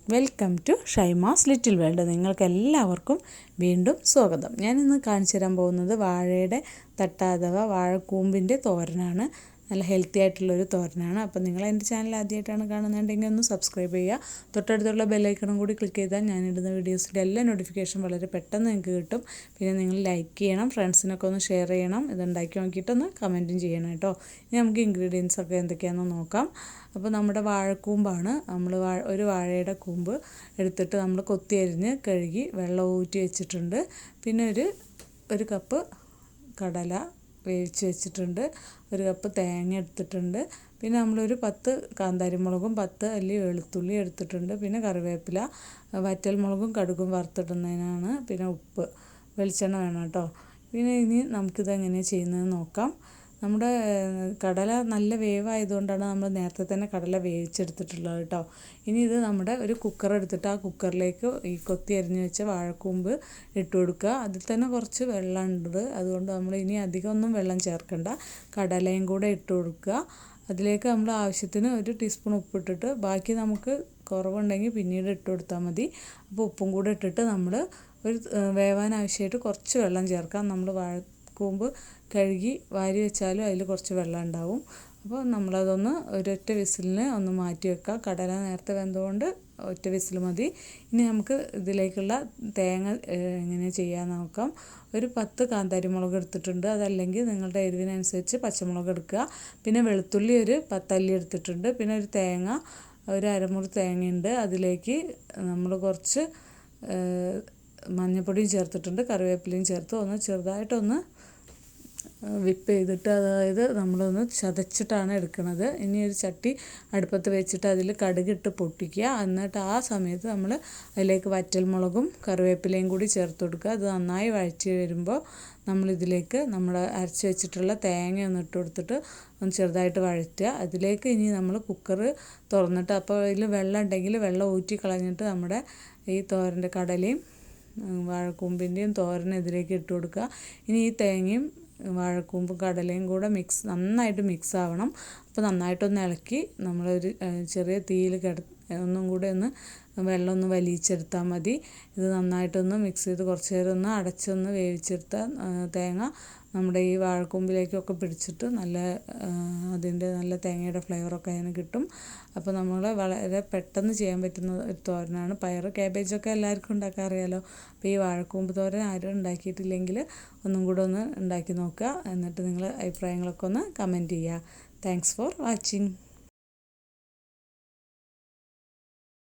Welcome to Shaima's little world. നിങ്ങൾക്ക് എല്ലാവർക്കും വീണ്ടും സ്വാഗതം. ഞാനിന്ന് കാണിച്ചു തരാൻ പോകുന്നത് വാഴയുടെ തട്ട അഥവാ വാഴക്കൂമ്പിൻ്റെ തോരനാണ്. നല്ല ഹെൽത്തി ആയിട്ടുള്ളൊരു തോരനാണ്. അപ്പോൾ നിങ്ങൾ എൻ്റെ ചാനൽ ആദ്യമായിട്ടാണ് കാണുന്നുണ്ടെങ്കിൽ ഒന്ന് സബ്സ്ക്രൈബ് ചെയ്യുക. തൊട്ടടുത്തുള്ള ബെല്ലൈക്കണും കൂടി ക്ലിക്ക് ചെയ്താൽ ഞാനിടുന്ന വീഡിയോസിൻ്റെ എല്ലാ നോട്ടിഫിക്കേഷൻ വളരെ പെട്ടെന്ന് നിങ്ങൾക്ക് കിട്ടും. പിന്നെ നിങ്ങൾ ലൈക്ക് ചെയ്യണം, ഫ്രണ്ട്സിനൊക്കെ ഒന്ന് ഷെയർ ചെയ്യണം. ഇതുണ്ടാക്കി നോക്കിയിട്ടൊന്ന് കമൻറ്റും ചെയ്യണം കേട്ടോ. ഇനി നമുക്ക് ഇൻഗ്രീഡിയൻസ് ഒക്കെ എന്തൊക്കെയാണെന്ന് നോക്കാം. അപ്പോൾ നമ്മുടെ വാഴക്കൂമ്പാണ്. നമ്മൾ ഒരു വാഴയുടെ കൂമ്പ് എടുത്തിട്ട് നമ്മൾ കൊത്തി അരിഞ്ഞ് കഴുകി വെള്ളം ഊറ്റി വെച്ചിട്ടുണ്ട്. പിന്നെ ഒരു കപ്പ് കടല വേവിച്ച് വെച്ചിട്ടുണ്ട്. ഒരു കപ്പ് തേങ്ങ എടുത്തിട്ടുണ്ട്. പിന്നെ നമ്മളൊരു 10 കാന്താരിമുളകും 10 അല്ലി വെളുത്തുള്ളി എടുത്തിട്ടുണ്ട്. പിന്നെ കറിവേപ്പില, വറ്റൽമുളകും കടുകും വറുത്തിടുന്നതിനാണ്. പിന്നെ ഉപ്പ്, വെളിച്ചെണ്ണ വേണം കേട്ടോ. പിന്നെ ഇനി നമുക്കിത് എങ്ങനെയാണ് ചെയ്യുന്നതെന്ന് നോക്കാം. നമ്മുടെ കടല നല്ല വേവായതുകൊണ്ടാണ് നമ്മൾ നേരത്തെ തന്നെ കടല വേവിച്ചെടുത്തിട്ടുള്ളത് കേട്ടോ. ഇനി ഇത് നമ്മുടെ ഒരു കുക്കർ എടുത്തിട്ട് ആ കുക്കറിലേക്ക് ഈ കൊത്തി അരിഞ്ഞ് വെച്ച വാഴക്കൂമ്പ് ഇട്ട് കൊടുക്കുക. അതിൽ തന്നെ കുറച്ച് വെള്ളം ഉണ്ട്, അതുകൊണ്ട് നമ്മൾ ഇനി അധികമൊന്നും വെള്ളം ചേർക്കണ്ട. കടലയും കൂടെ ഇട്ട് കൊടുക്കുക. അതിലേക്ക് നമ്മൾ ആവശ്യത്തിന് 1 ടീസ്പൂൺ ഉപ്പിട്ടിട്ട് ബാക്കി നമുക്ക് കുറവുണ്ടെങ്കിൽ പിന്നീട് ഇട്ട് കൊടുത്താൽ മതി. അപ്പോൾ ഉപ്പും കൂടെ ഇട്ടിട്ട് നമ്മൾ വേവാൻ ആവശ്യമായിട്ട് കുറച്ച് വെള്ളം ചേർക്കാം. നമ്മൾ കൂമ്പ് കഴുകി വാരി വെച്ചാലും അതിൽ കുറച്ച് വെള്ളം ഉണ്ടാവും. അപ്പോൾ നമ്മളതൊന്ന് ഒരൊറ്റ വിസിലിന് ഒന്ന് മാറ്റി വെക്കുക. കടല നേരത്തെ വെന്തതുകൊണ്ട് ഒറ്റ വിസിൽ മതി. ഇനി നമുക്ക് ഇതിലേക്കുള്ള തേങ്ങ എങ്ങനെ ചെയ്യാൻ നോക്കാം. ഒരു 10 കാന്താരിമുളക് എടുത്തിട്ടുണ്ട്. അതല്ലെങ്കിൽ നിങ്ങളുടെ എരിവിനനുസരിച്ച് പച്ചമുളക് എടുക്കുക. പിന്നെ വെളുത്തുള്ളി ഒരു 10 അല്ലി എടുത്തിട്ടുണ്ട്. പിന്നെ ഒരു തേങ്ങ, ഒരു അരമുറി തേങ്ങയുണ്ട്. അതിലേക്ക് നമ്മൾ കുറച്ച് മഞ്ഞൾപ്പൊടിയും ചേർത്തിട്ടുണ്ട്. കറിവേപ്പിലയും ചേർത്ത് ഒന്ന് ചെറുതായിട്ടൊന്ന് വിപ്പ് ചെയ്തിട്ട്, അതായത് നമ്മളൊന്ന് ചതച്ചിട്ടാണ് എടുക്കുന്നത്. ഇനി ഒരു ചട്ടി അടുപ്പത്ത് വെച്ചിട്ട് അതിൽ കടുകിട്ട് പൊട്ടിക്കുക. എന്നിട്ട് ആ സമയത്ത് നമ്മൾ അതിലേക്ക് വറ്റൽമുളകും കറിവേപ്പിലയും കൂടി ചേർത്ത് കൊടുക്കുക. അത് നന്നായി വഴറ്റി വരുമ്പോൾ നമ്മളിതിലേക്ക് നമ്മൾ അരച്ച് വെച്ചിട്ടുള്ള തേങ്ങ ഒന്ന് ഇട്ട് കൊടുത്തിട്ട് ഒന്ന് ചെറുതായിട്ട് വഴറ്റുക. അതിലേക്ക് ഇനി നമ്മൾ കുക്കർ തുറന്നിട്ട്, അപ്പോൾ അതിൽ വെള്ളം ഉണ്ടെങ്കിൽ വെള്ളം ഊറ്റി കളഞ്ഞിട്ട് നമ്മുടെ ഈ തോരൻ്റെ കടലയും വാഴക്കൂമ്പിൻ്റെയും തോരൻ ഇതിലേക്ക് ഇട്ട് കൊടുക്കുക. ഇനി ഈ തേങ്ങയും വാഴക്കൂമ്പും കടലയും കൂടെ നന്നായിട്ട് മിക്സ് ആവണം. അപ്പോൾ നന്നായിട്ടൊന്ന് ഇളക്കി നമ്മളൊരു ചെറിയ തീയിൽ ഒന്നും കൂടെ ഒന്ന് വെള്ളം ഒന്ന് വലിച്ചെടുത്താൽ മതി. ഇത് നന്നായിട്ടൊന്ന് മിക്സ് ചെയ്ത് കുറച്ച് നേരം ഒന്ന് അടച്ചൊന്ന് വേവിച്ചെടുത്താൽ തേങ്ങ നമ്മുടെ ഈ വാഴക്കൂമ്പിലേക്കൊക്കെ പിടിച്ചിട്ട് അതിൻ്റെ നല്ല തേങ്ങയുടെ ഫ്ലേവറൊക്കെ അതിന് കിട്ടും. അപ്പോൾ നമ്മൾ വളരെ പെട്ടെന്ന് ചെയ്യാൻ പറ്റുന്ന ഒരു തോരനാണ്. കാബേജൊക്കെ എല്ലാവർക്കും ഉണ്ടാക്കാൻ അറിയാമല്ലോ. അപ്പോൾ ഈ വാഴക്കൂമ്പ് തോരൻ ആരും ഉണ്ടാക്കിയിട്ടില്ലെങ്കിൽ ഒന്നും കൂടെ ഒന്ന് ഉണ്ടാക്കി നോക്കുക. എന്നിട്ട് നിങ്ങൾ അഭിപ്രായങ്ങളൊക്കെ ഒന്ന് കമൻറ്റ് ചെയ്യുക. Thanks for watching.